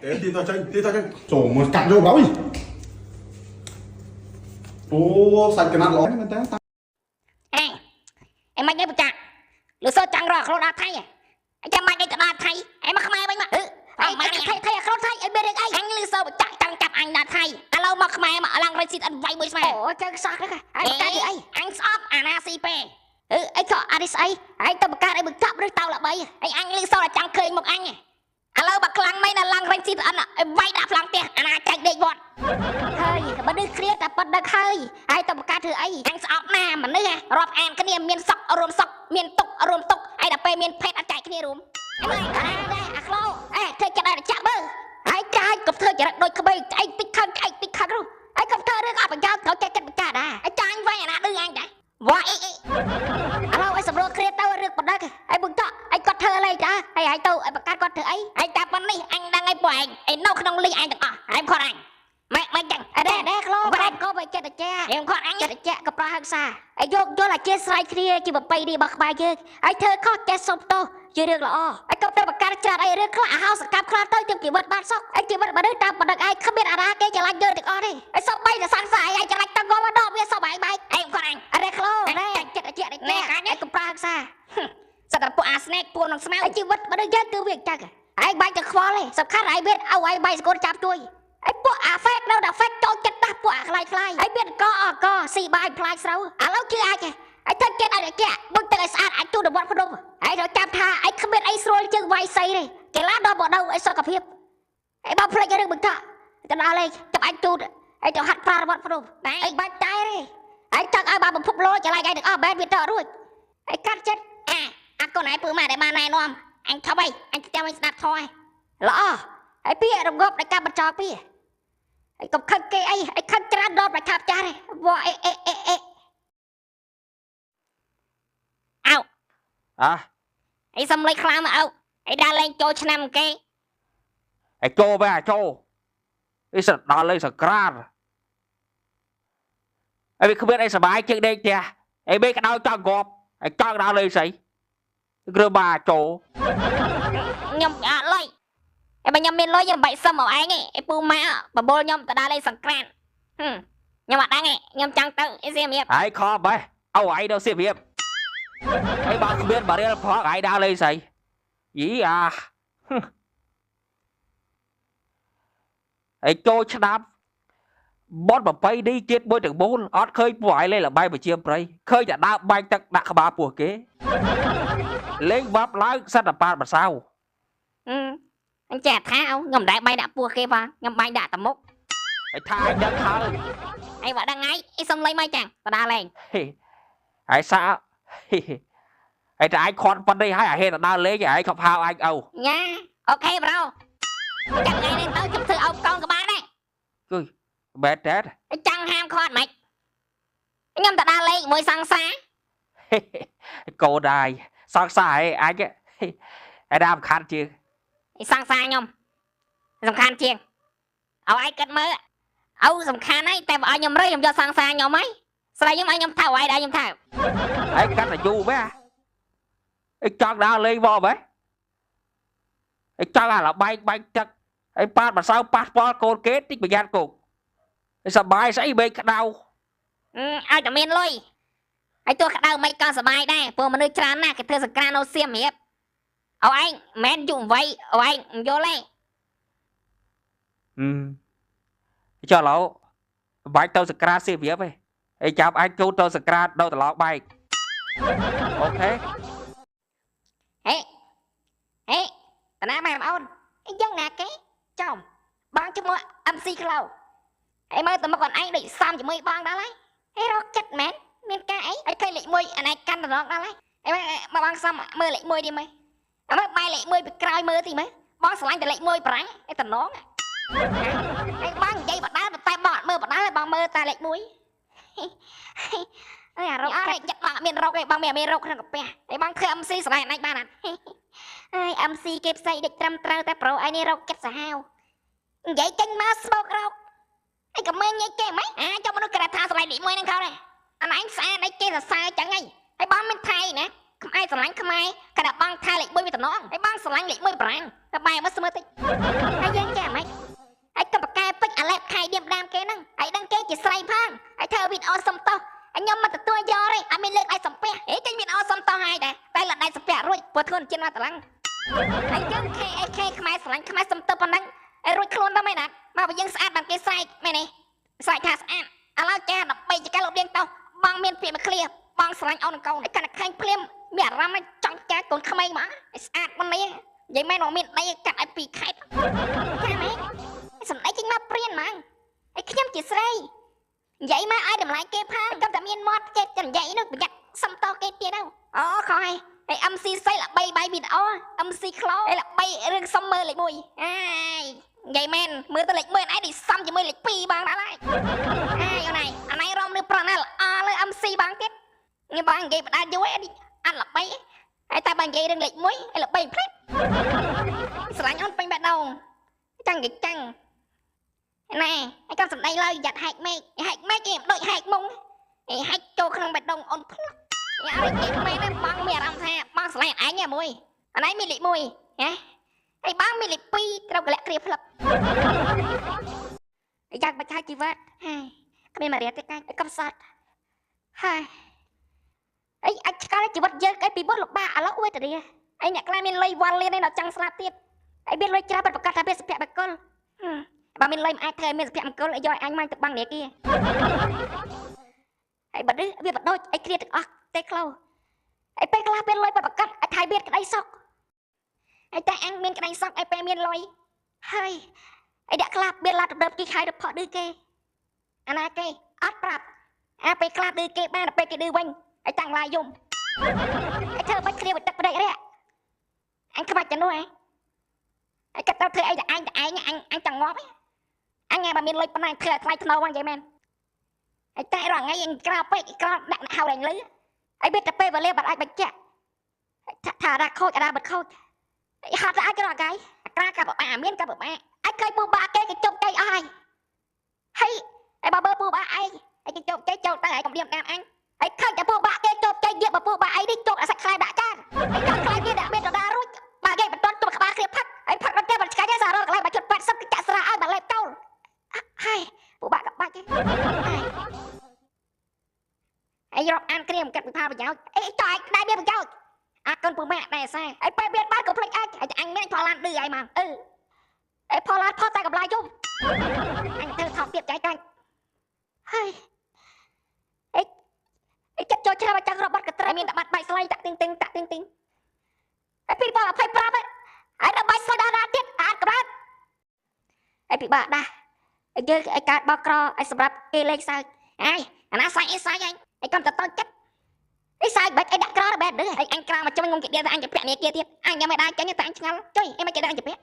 để đi tao chơi trời một cạnh vô bói ô sạch cái mặt lói mình té em mày nghe bực chặt lừa sơ trăng rồi không đã thay anh cha mày đây đã thay em mà không ai mà anh mày thay không thay em biết được anh lừa sơ bực chặt trăng chặt anh đã thay alo mà không ai mà lăng rồi xin anh vay bồi mà ủa chơi sọt đấy anh shop anacp anh thọ adisai anh tao bực cắt anh bực chặt rồi tao là bay anh lừa sơ là trăng khơi một anh alo bạc lăng mấy là lăng rồi xin anh vay đã lăng tiền anh chạy đây bọn hơi mà đứa kia ta bắt được hơi ai tao cá thử ấy anh sọp na mà nữa rọp an cái niềm miên sọc miên tục ai đã pe miên pet ăn chạy cái niềm rúm em ơi đây aklo thôi cho đây là chạm bơ ai trai cặp thơ chỉ đôi cái bay anh tích khăn luôn ai cặp thơ đứa gặp nhau nó chạy chân cả đã ai trai anh vay là đưa anh đấy vay alo ai sập rồi kia tao được bắt được ai bưng thọ ai có thơ này đã ai tao ai bạc cá có thơ ấy ai chạm bên đi anh đang ai bỏ anh nấu không ly anh được à anh khó anh mày chẳng đây lo bạn có phải chết cha em con anh chết cha gặp ra hàng xa ai vô là chết sai kia chỉ một bay đi bạc bài chứ ai thơ khó chết xong to chưa được là ai cấp tao bạc cá cha ai được là house cặp khá tới trong chỉ vật ban sóc ai chỉ vật mà đứa ta mà được ai không biết à cái chả lạnh chơi được đi ai xong bay là sáng sai ai chả lạnh tao có mà đo biết sao bay em con anh đây lo đây chết cha đây nè ai gặp ra hàng xa sao tao po snack po nong smell ai chỉ vật mà đứa chết cứ việc chắc ai bay từ kho này sắp khát ai biết ai bay con chạm chuiไอ้พวกแฟกเราดักแฟกโจนจัดตาพวกคลายไอ้เบี้ยก็สี่ใบคลายเสาแล้วชื่อไอ้ท่านเจ็ดอะไรแกบึ้งแต่ไอ้สะอาดไอ้จูดวัดพนมไอ้เราจำท่าไอ้ขมิ้นไอ้สโลจึงไวใส่เลยแกล้าดอบ่เอาไอ้สกปรกไอ้บ้าเพลย์จะเรื่องบึ้งท่าจะอะไรจับไอ้จูดไอ้เจ้าหัดปลาวัดพนมไอ้บ้าใจเลยไอ้จักไอ้บ้าบุพโลจะอะไรไงถึงแบนวินเตอร์ด้วยไอ้กัดเจ็ดก็ไหนปืนมาได้มาไหนนอมไอ้ทำไมไอ้จะไม่สนับทอยหรอไอ้พี่รำงบในการบรรจงพี่ไอ้กับขันเกย์ไอ้ขันจราดอนประทับใจเลยว่าเอาไอ้สำลีคลามเอาไอ้ดาเลงโจชนำเกย์ไอ้โจไปโจไอ้สัตว์ดาเลยสักกราดไอ้เบคเบสไอ้สบายจึงเด็กเจ้าไอ้เบคดาวจ้างกบไอ้จ้างดาวเลยสิเรือบาโจยำอะไรไอ้ใบยำเมนลอยยังใบสมอไอ้ไงไอ้ปูม้าบะโบยำแต่ได้เลยสังแกรนยำมาได้ไงยำจังตึงไอ้เสียเมียไอ้คอไปเอาไอ้เดาเสียเมียไอ้บาเบียนบาเรียลพอไอ้ดาวเลยสิยี่ไอ้โจชนะบอสแบบไปดีเจ็ดบอยถึงโบนออดเคยปล่อยเลยlà bayไปเชียมไปเคยจะดาวใบตักดักบาปัวเก๋เล่นบับล้างสัตว์ปลาแบบเศร้าanh chả thao ngầm đại bay đã bùa kia vào ngầm bay đã tầm mốcไอ้ทายดังเขาไอ้ว่าดังไงไอ้xong lấy mai chẳng và đa lên ไอ้ซาไอ้แต่ไอ้คอนปันได้ให้ไอ้เฮตดาเล็กไอ้ขับพาวไอ้เอา nha ok bro chẳng ngày nên tao chụp thử ông con của ba đây cười bé chếtไอ้จังห้ามคอนmày ngầm ta đa lên môi sang xa โกได้สักสายไอ้แกไอ้ดามคันจือsang xa nhomสำคัญเชียงเอาไอ้กัดมือเอาสำคัญไอ้แต่ว่าnhom rơi nhom cho sang xa nhom ấy sao nhom anh nhom thao ai đây nhom thaoไอ้กัดlà du béไอ้จังดาเลยบอbéไอ้จังlà bayจักไอ้ป้ามาเศร้าป้าปอโกนเกตติ๊กไปยันกูไอ้สบายใส่เบกดาวไอ้จะเมียนเลยไอ้ตัวดาวไม่ก็สบายได้พวกมันนึกชนะนะcáiเธอสกานเอาเสียมเหี้ยเอาanh men dùng vậyเอาanh vô lên cho lão bay tao sạc ra xếp vậy vậy ai chào anh chú tao sạc ra đâu tao lọt bay ok ê tao nói mày làm ôn cái dân nè cái chồng bán cho mua âm si lâu em ơi tao mà còn anh định xăm chỉ mới băng đó lấy ê đó chết mến miên ca ấy ai khai lị môi anh ấy căn được đó lấy em mà băng xăm mơ lị môi đi mày mà bay lại môi bị cay mơ thì mấy bón sờ lạnh thì lại môi bắn cái tần nón cái bắn dây bật đá tay bọt mơ bật đá băng mơ tay lại mũi ai rau cái chặt bạ miền rau cái băng mè miền rau cái cặp cái băng khơi âm si sờ lại này ba nè ai âm si kẹp say địch trăm trâu ta pro ai nè rau chặt sờ hao vậy chân má smoke rau ai cầm men nhảy cái mấy trong nó cái thà sờ lại đi môi năng khâu này anh xa đây kia là xa chẳng ngay ai bắn bên thay nè ខ្មែរស្រឡាញ់ខ្មែរគេដាក់បងថាលេខ1វាតំណងហើយបងស្រឡាញ់លេខ1ប្រាំងតែបែរមកស្មើតិចហើយយើងចេះហ្មងហើយកបកែពេជ្រអាឡែបខៃឌៀមដាមគេហ្នឹងហើយដឹងគេជាស្រីផងហើយធ្វើវីដេអូសុំតោះខ្ញុំមកទទួលយកទេអត់មានលើកដៃសំពះហេចេញវីដេអូសុំតោះហើយដែរតែលើកដៃសំពះរួចព្រោះធ្វើជាមកតឡឹងហើយយើង KAK ខ្មែរស្រឡាញ់ខ្មែរសុំទៅប៉ុណ្ណឹងហើយរួចខ្លួនទៅមែនណាមកបើយើងស្អាតបានគេស្រែកមែនទេស្រែកថាស្អាតឥឡូវចា13ចកលោកដៀងតោះបងមានពាក្យមួយឃ្លាបងស្រឡាញ់អូននិងកូនតែកាន់តែឃើញភ្លាមមានអារម្មណ៍ចង់ចាកូនក្មេងមកឲ្យស្អាតប៉ុណ្នេះនិយាយមែនមកមានដីកាត់ឲ្យពីខេតចាមែនសំដីចេញមកព្រានហ្មងហើយខ្ញុំជាស្រីនិយាយមកឲ្យតម្លៃគេផងកំតែមានមាត់ចេះតែនិយាយនោះប្រយ័ត្នសំតោគេទៀតទៅអូខហើយហើយ MC សៃល្បីបាយវីដេអូ MC ក្លោហើយល្បីរឿងសុំមើលលេខ1អាយនិយាយមែនមើលទៅលេខ1ឯងនេះសំជាមួយលេខ2បងដល់ហើយអាយអូនឯងអានេះរំលឹកប្រណាល់អលើ MC បងទៀតនេះបងនិយាយបដាយូរឯងអត់ល្បីហើយតែបើនិយាយរឿងលេខ1ឯងល្បីភ្លេចស្រឡាញ់អូនពេញបេះដូងចាំងគេចាំងណែឯងកំសំដីឡើយយ៉ាត់ហែកមេឃគេដូចហែកមុងឯងហែកចូលក្នុងបេះដូងអូនភ្លាក់អរិយគេមែនទេបងមានអារម្មណ៍ថាបងស្រឡាញ់ឯងមួយអានេះមានលេខ1ហ៎ហើយបងមានលេខ2ត្រូវកលាក់គ្រាផ្លឹបយ៉ាងបច្ចេកជីវិតហើយគ្មានមករៀនទេកាយកំសត់ហើយអីអាចឆ្កល់ជីវិតយើងឯពីបុតលំបាកឥឡូវអួយតារីឯអ្នកខ្លះមានលុយវ៉ាន់លៀនឯនៅចង់ស្លាប់ទៀតឯមានលុយច្រើនប្រកាសថាវាសុភមង្គលបើមានលុយមិនអាចធ្វើឲ្យមានសុភមង្គលឲ្យយកអញមកទៅបាំងនេះគេហើយបើនេះវាបដូចឯគ្រាទាំងអស់ទេក្លោឯពេលខ្លះពេលលុយប្រកាសឲ្យថៃមានក្តីសុខឯតែអញមានក្តីសុខឯពេលមានលុយហើយឯអ្នកខ្លះមានឡាដដើបគេខៃទៅផកឌឺគេអាណាគេអត់ប្រាប់អាពេលខ្លះឌឺគេបានពេលគេឌឺវិញឯតាំងឡាយយំឯធ្វើបាច់គ្រាបទឹកបដិរៈអញខ្វាច់ទៅនោះឯកាត់ទៅធ្វើអីតែឯងអញចង់ងាប់អញបើមានលុយប៉ុណ្ណាធ្វើឲ្យថ្លៃធ្នូហ្នឹងនិយាយមែនឯតែរងថ្ងៃអញក្រោពេកក្រោដាក់ហៅរែងលឺឯបិទតែពេលវេលាបាត់អាចបញ្ជាក់ថារ៉ាខូចរ៉ាបាត់ខូចហត់តែអាចរកថ្ងៃអាក្រាកាប់បាមានកាប់បាអាចឃើញពូបាគេជប់ចៃអស់ហើយហើយបើពូបាឯងឯងជប់ចៃចូលទៅឯងកំដៀមតាមអញហើយឃើញតែពូបាគេជប់ចៃយកបើពូបាឯងនេះជប់អាសាច់ខ្លែដាក់ចានហើយចានខ្លែវាដាក់មានដដារួចបើគេបន្ទាត់ទុកក្បាលគ្រាផឹកហើយផឹកដល់គេបាត់ឆ្កាយសាររកកន្លែងបាច់ជុត80គេចាក់ស្រាឲ្យមកលេបកោលហើយពូបាក៏បាច់ហើយរកអានគ្រាមកាត់វិភាប្រយោជន៍អីចោយដៃមានប្រយោជន៍អាកូនពូម៉ាក់ដែរសាហើយពេលមានបានក៏ភ្លេចអញមានផលឡានឌឺឲ្យមកអីផលឡានផុតតែកម្លាយយំអញទៅថោកទៀតចៃកាច់ហើយអីចិត្តចូលឆ្នាំចាំងរបត់កត្រៃមានតែបាត់បាយស្លៃតាក់ទីងហើយ2025ហើយដល់បាយស្លៃដល់ទៀតអាតក្បាត់ហើយពិបាកដាស់យើងឲ្យកាតបោកក្រឲ្យសម្រាប់គេលេខសើចហើយអាណាសាច់អីសាច់អញកំតតចិត្តអីសាច់បាច់អីដាក់ក្របែបនេះអញក្រមកជុំងុំគេទៀតអញជាពាក់នេះគេទៀតអញยังមិនដែរចាញ់តែអញឆ្ងល់ចុយអីមិនគេដាក់អញជាពាក់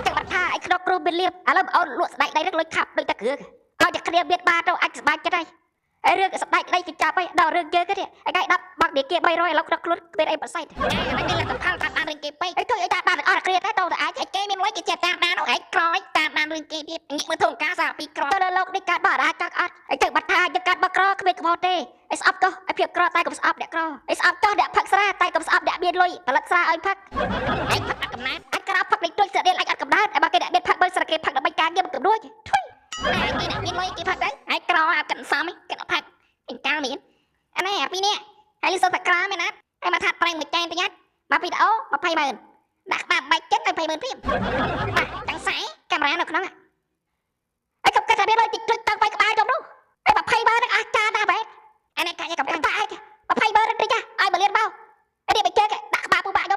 ចាំបាត់ថាអីខ្នក់គ្រូបៀនលៀបឥឡូវអូនលក់ស្បែកដៃរឹកលុយខាប់ដូចតែគ្រឿងឲ្យតែគ្នាបៀតបាទៅអាចស្បែកចិត្តហើយរឿងស្បែកដៃគេចាប់ហើយដល់រឿងយើងគេទៀតឯកាយ10បាក់នេះគេ300ឥឡូវខ្នក់ខ្លួនពេលអីប្រស័យអានេះលក្ខខណ្ឌតាមដានរឿងគេពេកហើយទៅឲ្យតាមដានអត់គ្រាតែទៅតែអាចគេមានលុយគេចេះតាមដានឯងក្រោយតាមដានរឿងគេទៀតងាកមើលធំការសារពីក្រទៅលើលោកនេះកាត់បាត់អាចកាត់អត់ហើយទៅបាត់ថាយកកាត់បាក់ក្រគ្មានក្បោទេឯស្អប់ចុះឲ្យភាពក្រតែកុំស្អប់អ្នកក្រឯស្អប់ចុះអ្នកផឹកស្រាតែកុំស្អប់អ្នកមានលុយផលិតស្រាឲ្យផឹកឯផឹកអត់កំណាត់អាចក្រៅផឹកលេខទុយស្រៀលអាចអត់កំណាត់ឯបើគេអ្នកមានផឹកបើស្រាគេផឹកដើម្បីការងារមិនគំរួចធុយឯគេអ្នកមានលុយគេផឹកទៅឯក្រអត់កាន់សំឯគេផឹកអញកាលមានអានេះអាពីនេះហើយលឺសុទ្ធតែក្រមែនណាហើយមកថាត់ប្រេងមួយចែនប្រយ័ត្នមកវីដេអូ200000ដាក់បាក់បែកចិត្តឲ្យ20000ព្រៀបបាទទាំងខ្សែកាមេរ៉ានៅក្នុងហើយកំកាត់តែមានលុយតិចតួចតាំងไปក្បាលចុះនោះហើយ200000នឹងអស់ចាណាបែបអានេះកាច់កំកាត់តែឯង200000នឹងតិចឲ្យបលៀនបោហើយនេះបើជើដាក់ក្បាលពូបាក់ទៅ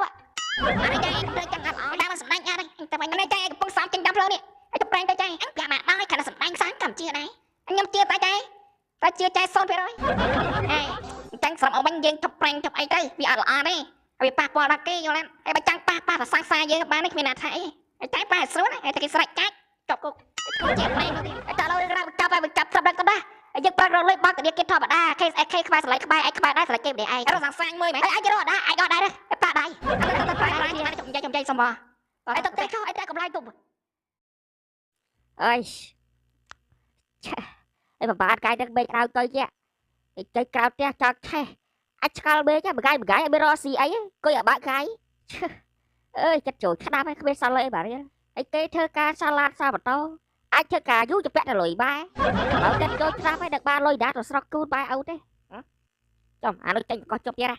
អានេះចាត្រូវចាំអត់ឲ្យដាក់មកសម្ដែងអានេះតែមិននេះចាកំពុងសំចិញ្ចាំផ្លូវនេះហើយទៅប្រេងទៅចាអញប្រាប់មកដល់ឲ្យខាងសម្ដែងសានកំជាដែរខ្ញុំជឿតែតែជឿចែ0%ហើយអញ្ចឹងស្រំអវិញយើងថប់ប្រេងថប់អីទៅវាអត់ល្អទេវាប៉ះពាល់ដល់គេយល់ទេហើយបើចាំងប៉ះប្រសាសាយើងបាននេះគ្មានណាថាអីហើយតែប៉ះស្រួលហើយតែគេស្រេចកាច់ចប់គុកជាប្រេងទៅទៀតតែដល់រឿងចាប់ឲ្យចាប់ស្រាប់ដល់ទៅដែរហើយយើងប្រើរលុយបាក់ទៅគេធម្មតា KSK ក្បែរស្រឡៃក្បែរឯក្បែរដែរស្រឡៃគេម្នាក់ឯងរកសាងមួយមែនហើយអាចរកដែរអាចអត់ដែរប៉ះដៃតែប៉ះដៃចំចៃសំបហើយទៅតែខោឲ្យតែកម្លាយទុំអើយអីបបាតកាយទឹកបេកក្រៅទៅជាចៃក្រៅផ្ទះចោតឆេះ អាចឆ្កល់ពេកបកាយឲ្យបេរស៊ីអីគួយឲ្យបាក់កាយអើយចិត្តចូលឆ្ដាប់ឲ្យគ្មានសល់អីបាទរៀលអីគេធ្វើការសាឡាតសាបតោអាចធ្វើការយូរទៅពាក់ទៅលុយបែបើចិត្តចូលឆ្ដាប់ឲ្យដឹកបានលុយដាទៅស្រកគូនបែអូទេចំអានោះចេញកោះជប់ទៀត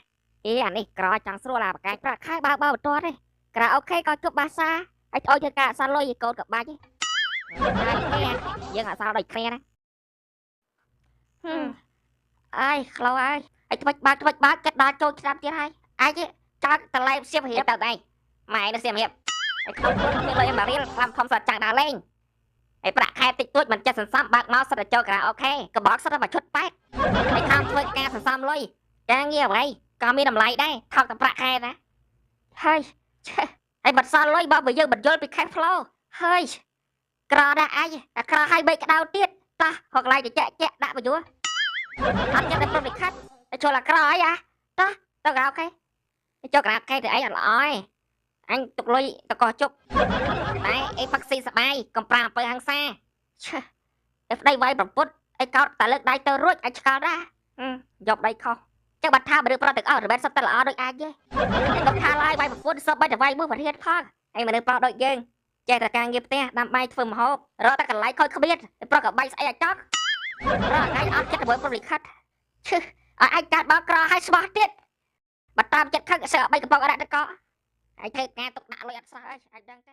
អេអានេះក្រចង់ស្រួលអាបកាយប្រាក់ខែបើបន្ទាត់ទេក្រអូខេក៏ជប់បាសាឲ្យអោយធ្វើការសាលុយកូនក៏បាច់យើងអត់សល់ដូចគ្នាណាអើយខ្លោអើយឲ្យត្បិចបើចិត្តដល់ចូលឆ្នាំទៀតហើយអាចចោលតឡែបសៀមរៀបទៅឯងម៉ែនៅសៀមរៀបឲ្យក្នុងខ្លួនមានលុយមករៀលខ្លាំធំសតចាំងដល់លេងឲ្យប្រាក់ខែតិចតួចមិនចិត្តសន្សំបើកមកសិតតែចូលក្រៅអូខេកបោកសិតតែមកឈុតប៉ែតឲ្យខាងធ្វើការសន្សំលុយការងារអ្វីក៏មានតម្លៃដែរថោកតែប្រាក់ខែណាហើយឲ្យបាត់សល់លុយបើយើងបញ្យល់ពី cash flow ហើយក្រដែរអាយក្រឲ្យបីក្តៅទៀតតោះហកឡៃទៅចាក់ដាក់បញ្យល់អត់ចិត្តតែប្រតិខិតឲ្យចូលអាក្រអីតោះទៅក្រៅអូខេចូលក្រៅអូខេទៅអីអត់ល្អឯងអញទុកលុយតកោះជប់តែអីផឹកស៊ីសបាយកំប្រាអំពើហ ংস ាអីប្តីវាយប្រពុតអីកោតតែលើកដៃទៅរួចអាចឆ្កល់ដែរយកដៃខុសចឹងបាត់ថាមនុស្សប្រុសទាំងអស់របៀបសិតតែល្អដូចអាចទេខ្ញុំថាឡាយវាយប្រពុតសពបីតែវាយមួយប្រធានផងហើយមនុស្សប្រុសដូចយើងចេះតែការងារផ្ទះដាំបាយធ្វើម្ហូបរកតែកន្លែងខូចគ្មានប្រុសក៏បាយស្អីអាចចោលរកថ្ងៃអត់ចិត្តទៅប្រលិខិតឈឹឲ្យអាចកាត់បោកក្រឲ្យស្បោះទៀតបើតាមចិត្តខឹកសើបីកំប៉ុងអរតកហើយធ្វើការទុកដាក់លុយអត់សោះអើយអាចដឹងទេ